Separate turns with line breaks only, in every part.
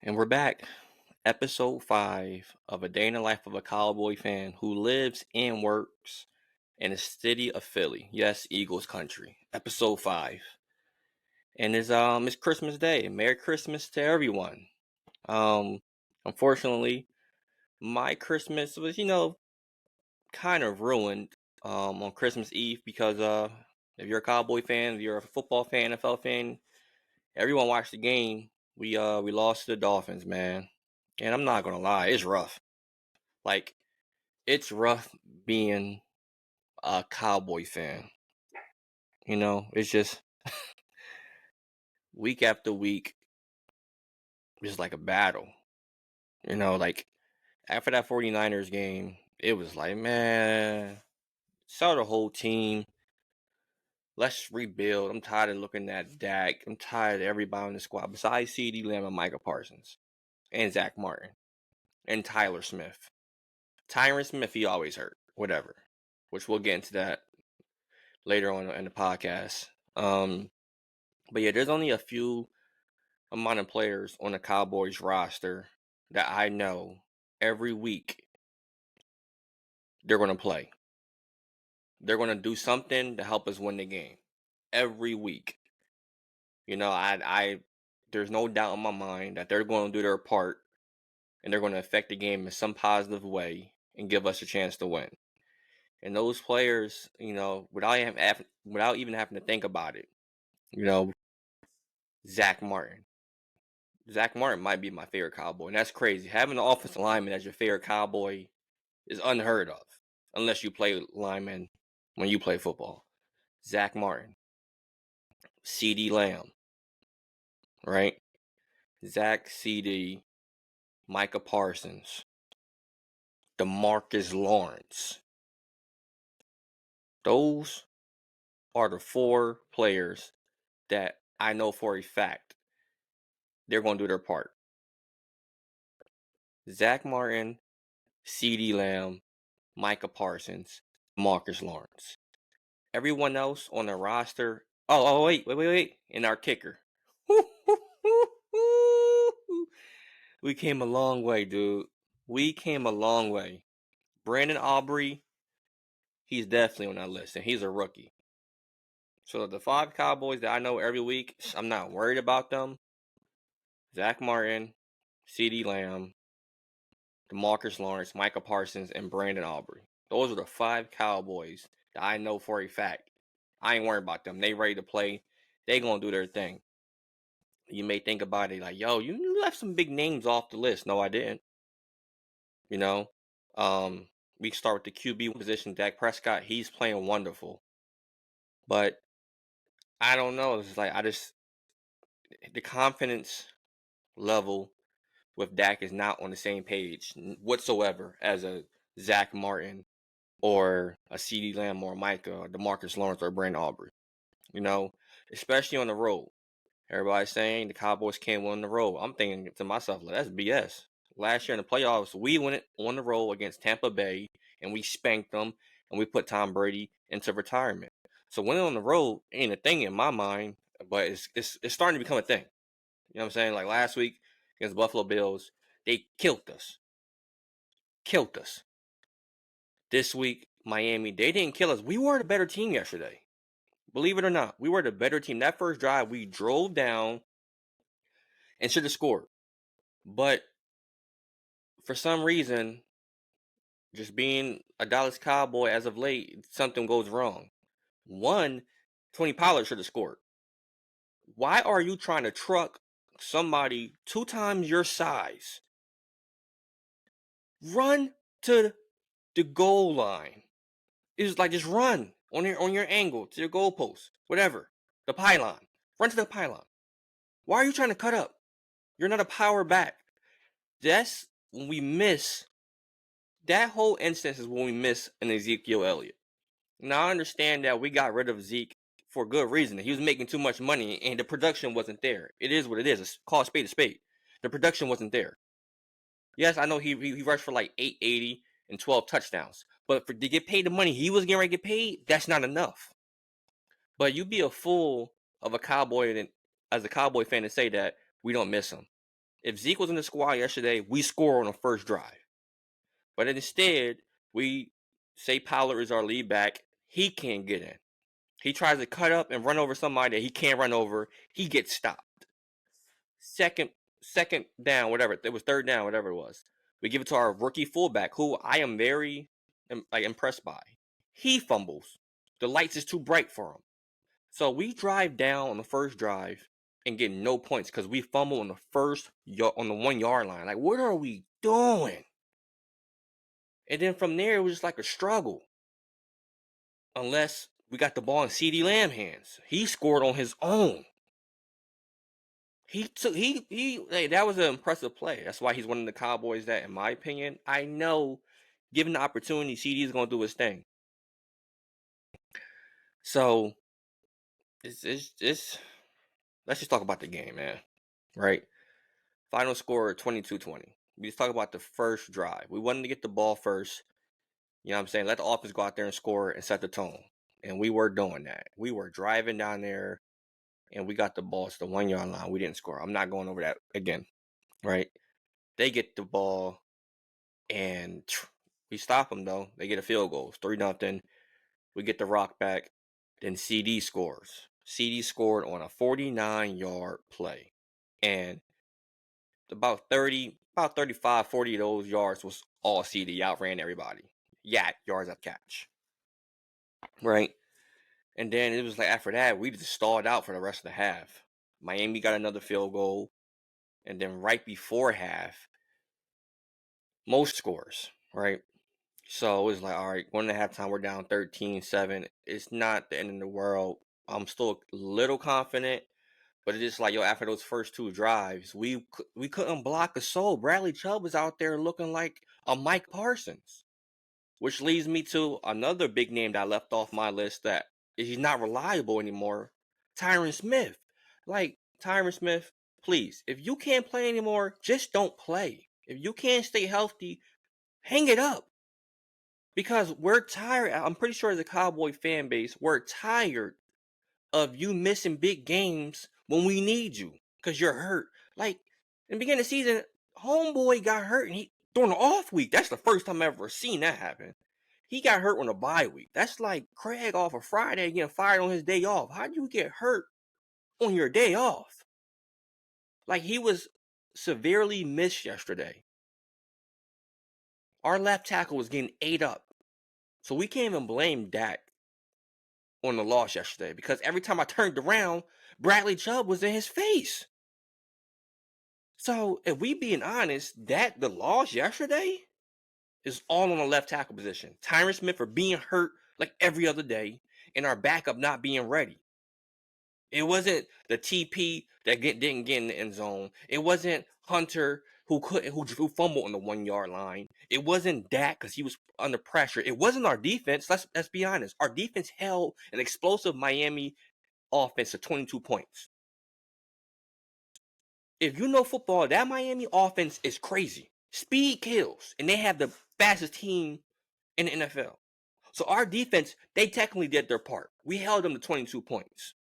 And we're back. Episode 5 of A Day in the Life of a Cowboy Fan Who Lives and Works in the City of Philly. Yes, Eagles Country. Episode 5. And it's Christmas Day. Merry Christmas to everyone. Unfortunately, my Christmas was, kind of ruined on Christmas Eve because if you're a Cowboy fan, if you're a football fan, NFL fan, everyone watched the game. We lost to the Dolphins, man. And I'm not gonna lie, it's rough. Like, it's rough being a Cowboy fan. It's just week after week, it's like a battle. Like after that 49ers game, it was like, man, saw the whole team. Let's rebuild. I'm tired of looking at Dak. I'm tired of everybody in the squad besides CeeDee Lamb and Micah Parsons and Zach Martin and Tyler Smith. Tyron Smith, he always hurt. Whatever. Which we'll get into that later on in the podcast. But yeah, there's only a few amount of players on the Cowboys roster that I know every week they're going to play. They're going to do something to help us win the game every week. I there's no doubt in my mind that they're going to do their part and they're going to affect the game in some positive way and give us a chance to win. And those players, without even having to think about it, Zach Martin. Zach Martin might be my favorite Cowboy, and that's crazy. Having an offensive lineman as your favorite Cowboy is unheard of, unless you play lineman when you play football. Zach Martin, CeeDee Lamb, right? Zach, CeeDee, Micah Parsons, DeMarcus Lawrence. Those are the 4 players that I know for a fact they're going to do their part. Zach Martin, CeeDee Lamb, Micah Parsons, Marcus Lawrence. Everyone else on the roster. Wait. And our kicker. We came a long way, dude. We came a long way. Brandon Aubrey, he's definitely on that list, and he's a rookie. So the 5 Cowboys that I know every week, I'm not worried about them. Zach Martin, CeeDee Lamb, DeMarcus Lawrence, Micah Parsons, and Brandon Aubrey. Those are the 5 Cowboys that I know for a fact. I ain't worried about them. They ready to play. They gonna do their thing. You may think about it like, yo, you left some big names off the list. No, I didn't. We start with the QB position. Dak Prescott, he's playing wonderful. But I don't know. It's like the confidence level with Dak is not on the same page whatsoever as a Zach Martin or a CeeDee Lamb or Micah or DeMarcus Lawrence or Brandon Aubrey. Especially on the road. Everybody's saying the Cowboys can't win on the road. I'm thinking to myself, like, that's BS. Last year in the playoffs, we went on the road against Tampa Bay, and we spanked them, and we put Tom Brady into retirement. So winning on the road ain't a thing in my mind, but it's starting to become a thing. You know what I'm saying? Like last week against the Buffalo Bills, they killed us. Killed us. This week, Miami, they didn't kill us. We were the better team yesterday. Believe it or not, we were the better team. That first drive, we drove down and should have scored. But for some reason, just being a Dallas Cowboy as of late, something goes wrong. One, Tony Pollard should have scored. Why are you trying to truck somebody 2 times your size? Run to the goal line. It's like just run on your angle to your goalpost, whatever. The pylon. Run to the pylon. Why are you trying to cut up? You're not a power back. That's when we miss. That whole instance is when we miss an Ezekiel Elliott. Now I understand that we got rid of Zeke for good reason. He was making too much money and the production wasn't there. It is what it is. It's called spade a spade. The production wasn't there. Yes, I know he rushed for like 880 and 12 touchdowns. But to get paid the money he was getting ready to get paid, that's not enough. But you'd be a fool of a Cowboy as a Cowboy fan to say that we don't miss him. If Zeke was in the squad yesterday, we score on the first drive. But instead, we say Pollard is our lead back. He can't get in. He tries to cut up and run over somebody that he can't run over. He gets stopped. Second down, whatever. It was third down, whatever it was. We give it to our rookie fullback, who I am very impressed by. He fumbles. The lights is too bright for him. So we drive down on the first drive and get no points because we fumble on the 1 yard line. Like, what are we doing? And then from there, it was just like a struggle. Unless we got the ball in CeeDee Lamb hands. He scored on his own. That was an impressive play. That's why he's one of the Cowboys that, in my opinion, I know, given the opportunity, CD is going to do his thing. So, let's just talk about the game, man. Right? Final score 22-20. We just talk about the first drive. We wanted to get the ball first. You know what I'm saying? Let the offense go out there and score and set the tone. And we were doing that. We were driving down there, and we got the ball to the 1 yard line. We didn't score. I'm not going over that again. Right? They get the ball, and we stop them, though. They get a field goal. 3-0. We get the rock back. Then CD scores. CD scored on a 49-yard play. And about 35, 40 of those yards was all CD. Outran everybody. Yards up catch. Right? And then it was like after that, we just stalled out for the rest of the half. Miami got another field goal. And then right before half, most scores, right? So it was like, all right, 1.5 time, we're down 13-7. It's not the end of the world. I'm still a little confident, but it's just like, yo, after those first two drives, we couldn't block a soul. Bradley Chubb was out there looking like a Mike Parsons, which leads me to another big name that I left off my list that he's not reliable anymore, Tyron Smith. Like, Tyron Smith, please, if you can't play anymore, just don't play. If you can't stay healthy, hang it up. Because we're tired. I'm pretty sure as a Cowboy fan base, we're tired of you missing big games when we need you because you're hurt. Like, in the beginning of the season, homeboy got hurt and he during the off week. That's the first time I've ever seen that happen. He got hurt on a bye week. That's like Craig off a Friday getting fired on his day off. How do you get hurt on your day off? Like, he was severely missed yesterday. Our left tackle was getting ate up. So we can't even blame Dak on the loss yesterday because every time I turned around, Bradley Chubb was in his face. So if we being honest, the loss yesterday is all on the left tackle position. Tyron Smith for being hurt like every other day, and our backup not being ready. It wasn't the TP that didn't get in the end zone. It wasn't Hunter who fumbled on the 1 yard line. It wasn't Dak because he was under pressure. It wasn't our defense. Let's be honest. Our defense held an explosive Miami offense to 22 points. If you know football, that Miami offense is crazy. Speed kills, and they have the fastest team in the NFL. So our defense, they technically did their part. We held them to 22 points.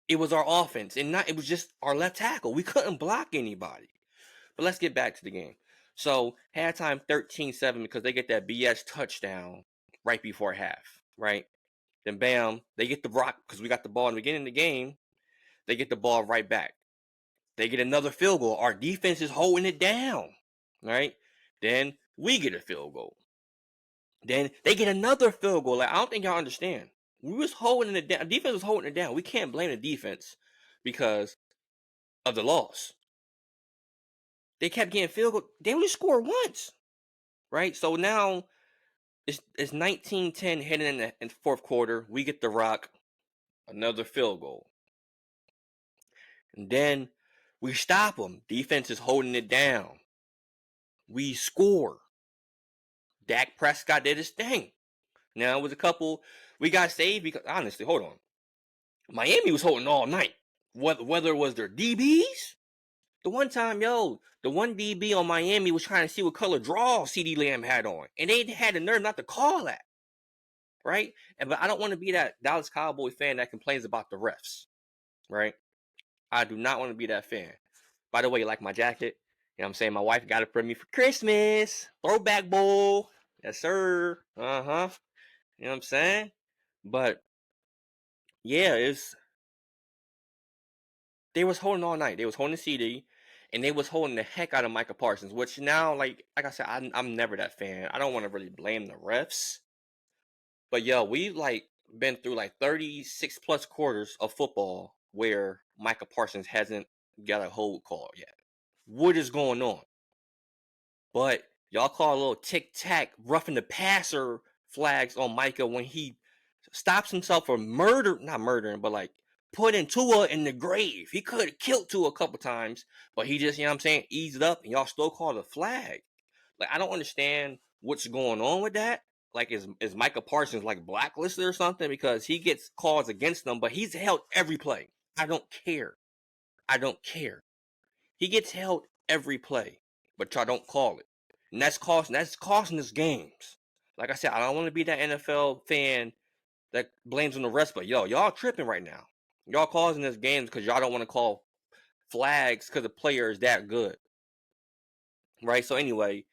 It was our offense, and it was just our left tackle. We couldn't block anybody. But let's get back to the game. So halftime 13-7 because they get that BS touchdown right before half, right? Then bam, they get the rock because we got the ball in the beginning of the game. They get the ball right back. They get another field goal. Our defense is holding it down, right? Then we get a field goal. Then they get another field goal. Like, I don't think y'all understand. We was holding it down. Defense was holding it down. We can't blame the defense because of the loss. They kept getting field goal. They only scored once, right? So now it's 19-10 heading in the fourth quarter. We get the rock, another field goal. And then we stop them. Defense is holding it down. We score. Dak Prescott did his thing. Now, it was a couple we got saved because, honestly, hold on. Miami was holding all night. Whether it was their DBs, the one time, the one DB on Miami was trying to see what color draw CeeDee Lamb had on. And they had the nerve not to call that. Right? But I don't want to be that Dallas Cowboy fan that complains about the refs. Right? I do not want to be that fan. By the way, you like my jacket? You know what I'm saying? My wife got it for me for Christmas. Throwback bowl. Yes, sir. Uh-huh. You know what I'm saying? But yeah, they was holding all night. They was holding the CD, and they was holding the heck out of Micah Parsons, which now, like I said, I'm never that fan. I don't want to really blame the refs. But yo, we like been through like 36 plus quarters of football where Micah Parsons hasn't got a hold call yet. What is going on? But y'all call a little tic tac roughing the passer flags on Micah when he stops himself from not murdering, but like putting Tua in the grave. He could have killed Tua a couple times, but he just, you know what I'm saying, eased up and y'all still call the flag. Like, I don't understand what's going on with that. Like, is Micah Parsons like blacklisted or something because he gets calls against them, but he's held every play. I don't care. I don't care. He gets held every play, but y'all don't call it. And that's costing us games. Like I said, I don't want to be that NFL fan that blames on the rest, but yo, y'all tripping right now. Y'all causing us games because y'all don't want to call flags because the player is that good. Right? So anyway,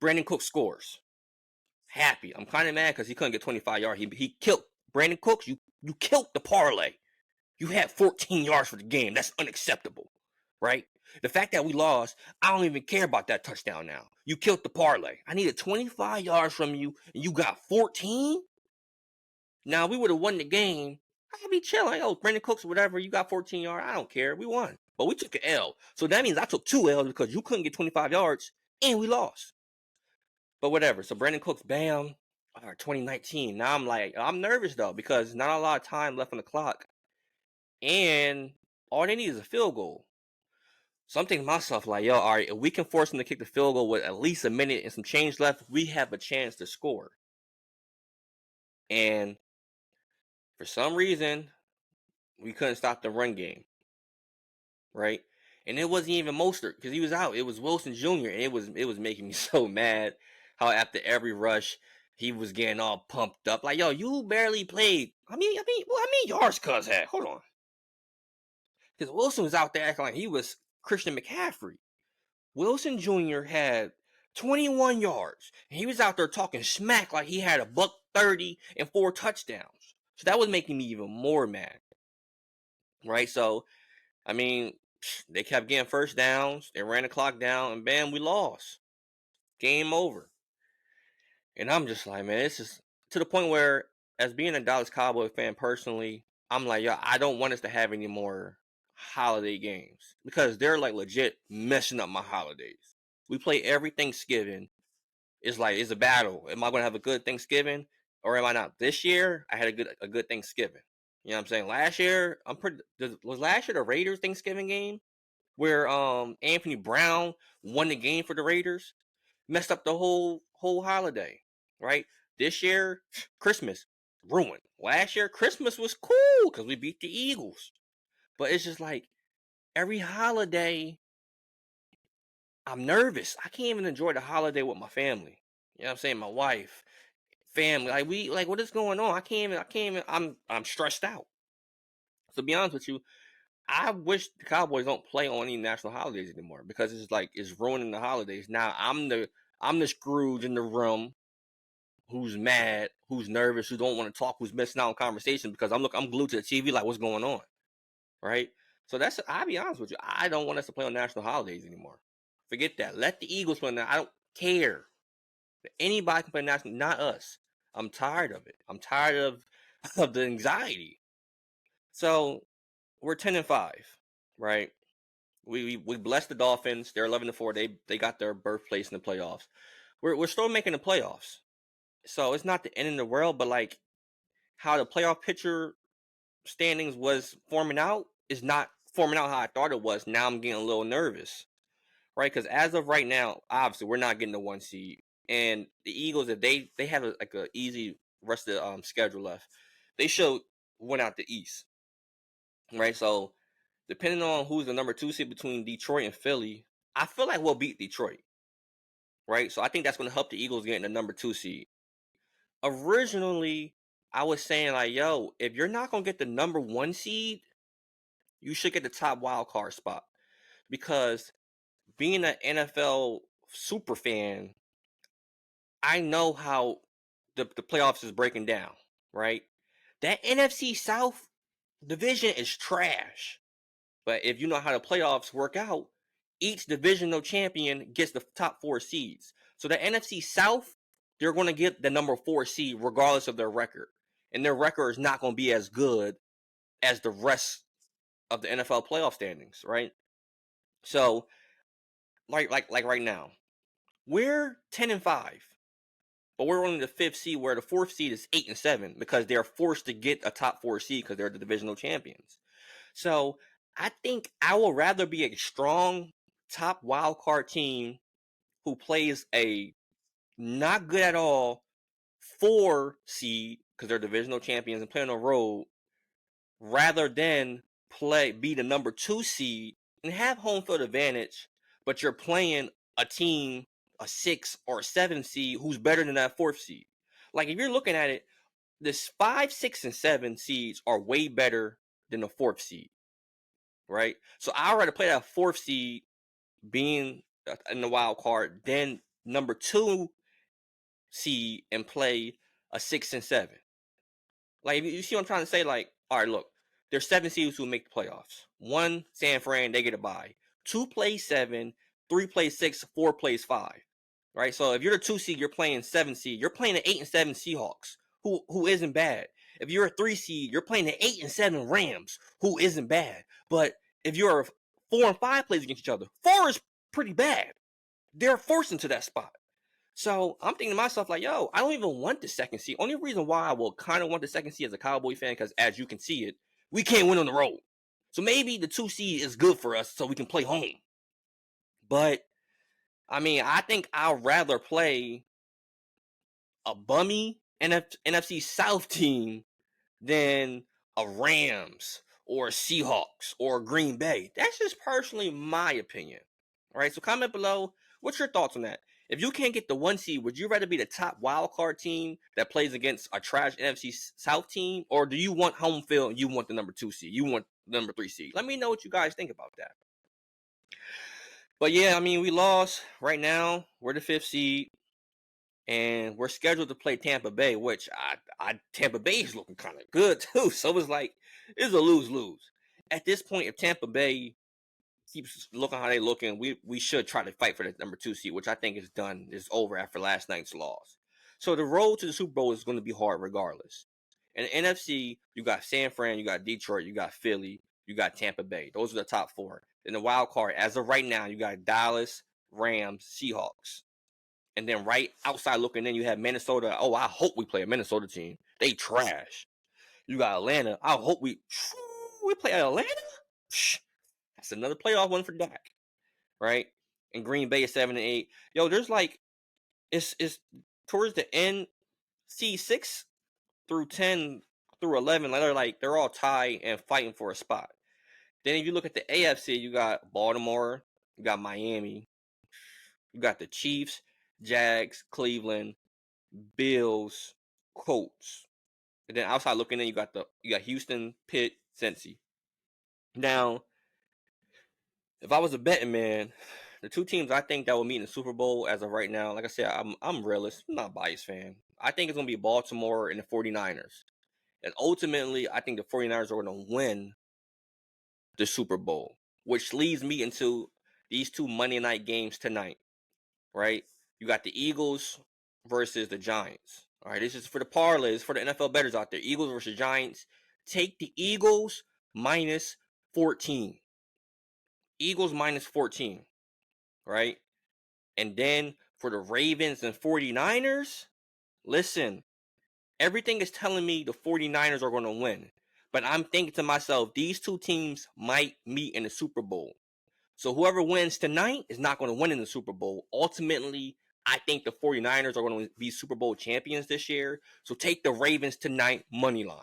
Brandon Cook scores. Happy. I'm kind of mad because he couldn't get 25 yards. He killed Brandon Cooks. You killed the parlay. You had 14 yards for the game. That's unacceptable. Right? The fact that we lost, I don't even care about that touchdown now. You killed the parlay. I needed 25 yards from you, and you got 14? Now, we would have won the game. I'd be chilling. Oh, Brandon Cooks or whatever, you got 14 yards. I don't care. We won. But we took an L. So that means I took 2 L's because you couldn't get 25 yards, and we lost. But whatever. So Brandon Cooks, bam. All right, 2019. Now I'm nervous, though, because not a lot of time left on the clock. And all they need is a field goal. So I'm thinking to myself, like, yo, all right, if we can force them to kick the field goal with at least a minute and some change left, we have a chance to score. And for some reason, we couldn't stop the run game, right? And it wasn't even Mostert because he was out. It was Wilson Jr. and it was making me so mad how after every rush he was getting all pumped up, like, yo, you barely played. How many yards Cuz had? Hold on, because Wilson was out there acting like he was Christian McCaffrey. Wilson Jr. had 21 yards, and he was out there talking smack like he had a buck 30 and 4 touchdowns. So that was making me even more mad, right? So I mean, they kept getting first downs. They ran the clock down, and bam, we lost. Game over. And I'm just like, man, this is to the point where, as being a Dallas Cowboy fan personally, I'm like, yo, I don't want us to have any more holiday games because they're like legit messing up my holidays. We play every Thanksgiving. It's like it's a battle. Am I going to have a good Thanksgiving or am I not? This year, I had a good Thanksgiving. You know what I'm saying? Last year, was last year the Raiders Thanksgiving game where Anthony Brown won the game for the Raiders, messed up the whole holiday, right? This year, Christmas ruined. Last year, Christmas was cool because we beat the Eagles. But it's just like every holiday, I'm nervous. I can't even enjoy the holiday with my family. You know what I'm saying? My wife, family. Like what is going on? I can't even I'm stressed out. So to be honest with you, I wish the Cowboys don't play on any national holidays anymore because it's like it's ruining the holidays. Now I'm the Scrooge in the room who's mad, who's nervous, who don't want to talk, who's missing out on conversation because I'm glued to the TV like what's going on, right? So I'll be honest with you, I don't want us to play on national holidays anymore. Forget that. Let the Eagles play now. I don't care. Anybody can play national, not us. I'm tired of it. I'm tired of of the anxiety. So we're 10-5, right? We blessed the Dolphins. They're 11-4. They got their birthplace in the playoffs. We're still making the playoffs. So it's not the end of the world, but like how the playoff picture standings was forming out is not forming out how I thought it was. Now I'm getting a little nervous, right? Because as of right now, obviously we're not getting the 1 seed, and the Eagles, if they have like a easy rest of the schedule left, they should win out the East, right? So depending on who's the number 2 seed between Detroit and Philly, I feel like we'll beat Detroit, right? So I think that's going to help the Eagles getting the number 2 seed. Originally, I was saying like, yo, if you're not going to get the number 1 seed, you should get the top wild card spot because being an NFL super fan, I know how the playoffs is breaking down, right? That NFC South division is trash. But if you know how the playoffs work out, each divisional champion gets the top 4 seeds. So the NFC South, they're going to get the number 4 seed regardless of their record. And their record is not going to be as good as the rest of the NFL playoff standings, right? So, like right now, we're 10-5, but we're only the 5th seed, where the 4th seed is 8-7 because they're forced to get a top 4 seed because they're the divisional champions. So I think I would rather be a strong top wild card team who plays a not good at all 4 seed because they're divisional champions and play on the road, rather than be the number 2 seed and have home field advantage, but you're playing a team, a 6 or 7 seed, who's better than that 4th seed. Like, if you're looking at it, this 5, 6, and 7 seeds are way better than the 4th seed, right? So I'd rather play that 4th seed being in the wild card than number 2 seed and play a 6 and 7. Like, you see what I'm trying to say? Like, all right, look, there's 7 seeds who make the playoffs. 1, San Fran, they get a bye. 2 plays 7, 3 plays 6, 4 plays 5. Right? So if you're the 2 seed, you're playing 7 seed. You're playing the 8-7 Seahawks, who isn't bad. If you're a 3 seed, you're playing the 8-7 Rams, who isn't bad. But if you're 4 and 5 plays against each other, 4 is pretty bad. They're forced into that spot. So I'm thinking to myself, like, yo, I don't even want the 2nd seed. Only reason why I will kind of want the 2nd seed as a Cowboy fan, because as you can see it, we can't win on the road. So maybe the 2 seed is good for us so we can play home. But I mean, I think I'd rather play a bummy NFC South team than a Rams or a Seahawks or a Green Bay. That's just personally my opinion. All right, so comment below. What's your thoughts on that? If you can't get the 1 seed, would you rather be the top wild card team that plays against a trash NFC South team, or do you want home field and you want the number 2 seed? You want the number 3 seed? Let me know what you guys think about that. But yeah, I mean, we lost. Right now, we're the 5th seed, and we're scheduled to play Tampa Bay, which Tampa Bay is looking kind of good too. So it's like, it's a lose-lose. At this point, if Tampa Bay keeps looking how they looking, we should try to fight for the number 2 seed, which I think is done. Is over after last night's loss. So the road to the Super Bowl is going to be hard regardless. In the NFC, you got San Fran, you got Detroit, you got Philly, you got Tampa Bay. Those are the top 4. In the wild card, as of right now, you got Dallas, Rams, Seahawks. And then right outside looking in, you have Minnesota. Oh, I hope we play a Minnesota team. They trash. You got Atlanta. I hope we play Atlanta. That's another playoff one for Dak, right? And Green Bay is 7-8. Yo, there's like, it's towards the end, C6 through 10 through 11. They're all tied and fighting for a spot. Then if you look at the AFC, you got Baltimore, you got Miami, you got the Chiefs, Jags, Cleveland, Bills, Colts. And then outside looking in, you got Houston, Pitt, Cincy. Now, if I was a betting man, the 2 teams I think that will meet in the Super Bowl as of right now, like I said, I'm realist. I'm not a biased fan. I think it's going to be Baltimore and the 49ers. And ultimately, I think the 49ers are going to win the Super Bowl, which leads me into these 2 Monday night games tonight, right? You got the Eagles versus the Giants. All right, this is for the parlays, for the NFL bettors out there. Eagles versus Giants. Take the Eagles minus 14. Eagles minus 14, right? And then for the Ravens and 49ers, listen, everything is telling me the 49ers are going to win. But I'm thinking to myself, these 2 teams might meet in the Super Bowl. So whoever wins tonight is not going to win in the Super Bowl. Ultimately, I think the 49ers are going to be Super Bowl champions this year. So take the Ravens tonight, money line.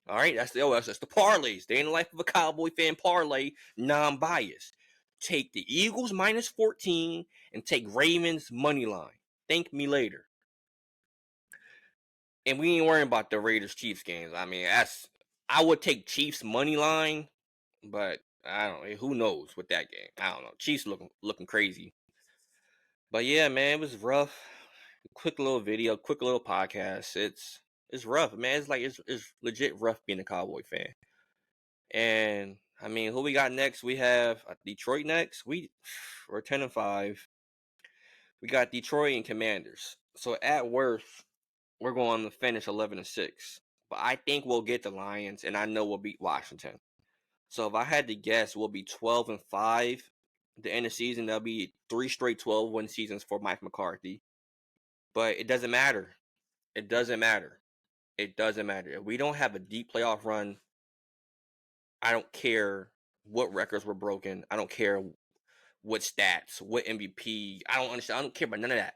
All right, that's the parlays. Day in the life of a Cowboy fan parlay, non-biased. Take the Eagles minus 14 and take Ravens money line. Thank me later. And we ain't worrying about the Raiders Chiefs games. I mean, I would take Chiefs money line, but I don't know. Who knows with that game? I don't know. Chiefs looking crazy. But yeah, man, it was rough. Quick little video, quick little podcast. It's rough, man. It's legit rough being a Cowboy fan. And I mean, who we got next? We have Detroit next. We're 10-5. We got Detroit and Commanders. So at worst, we're going to finish 11-6. But I think we'll get the Lions, and I know we'll beat Washington. So if I had to guess, we'll be 12-5. At the end of the season, there'll be 3 straight 12-win seasons for Mike McCarthy. But it doesn't matter. It doesn't matter. It doesn't matter. If we don't have a deep playoff run, I don't care what records were broken. I don't care what stats, what MVP. I don't understand. I don't care about none of that.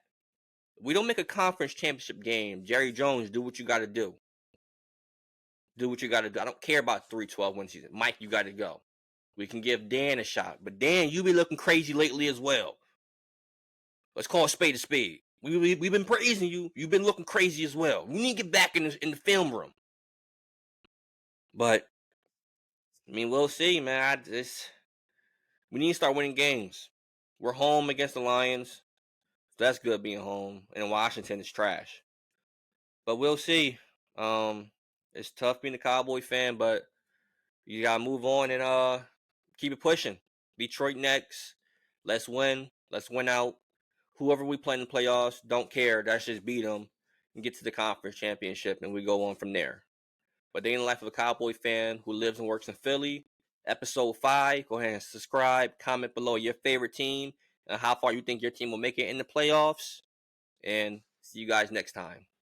We don't make a conference championship game. Jerry Jones, do what you got to do. Do what you got to do. I don't care about 3-12-win season. Mike, you got to go. We can give Dan a shot. But Dan, you be looking crazy lately as well. Let's call a spade a spade. We've been praising you. You've been looking crazy as well. We need to get back in the film room. But, I mean, we'll see, man. We need to start winning games. We're home against the Lions. That's good being home. And Washington is trash. But we'll see. It's tough being a Cowboy fan, but you gotta move on and keep it pushing. Detroit next. Let's win. Let's win out. Whoever we play in the playoffs, don't care. Let's just beat them and get to the conference championship, and we go on from there. But Day in the Life of a Cowboy fan who lives and works in Philly, episode 5. Go ahead and subscribe. Comment below your favorite team and how far you think your team will make it in the playoffs. And see you guys next time.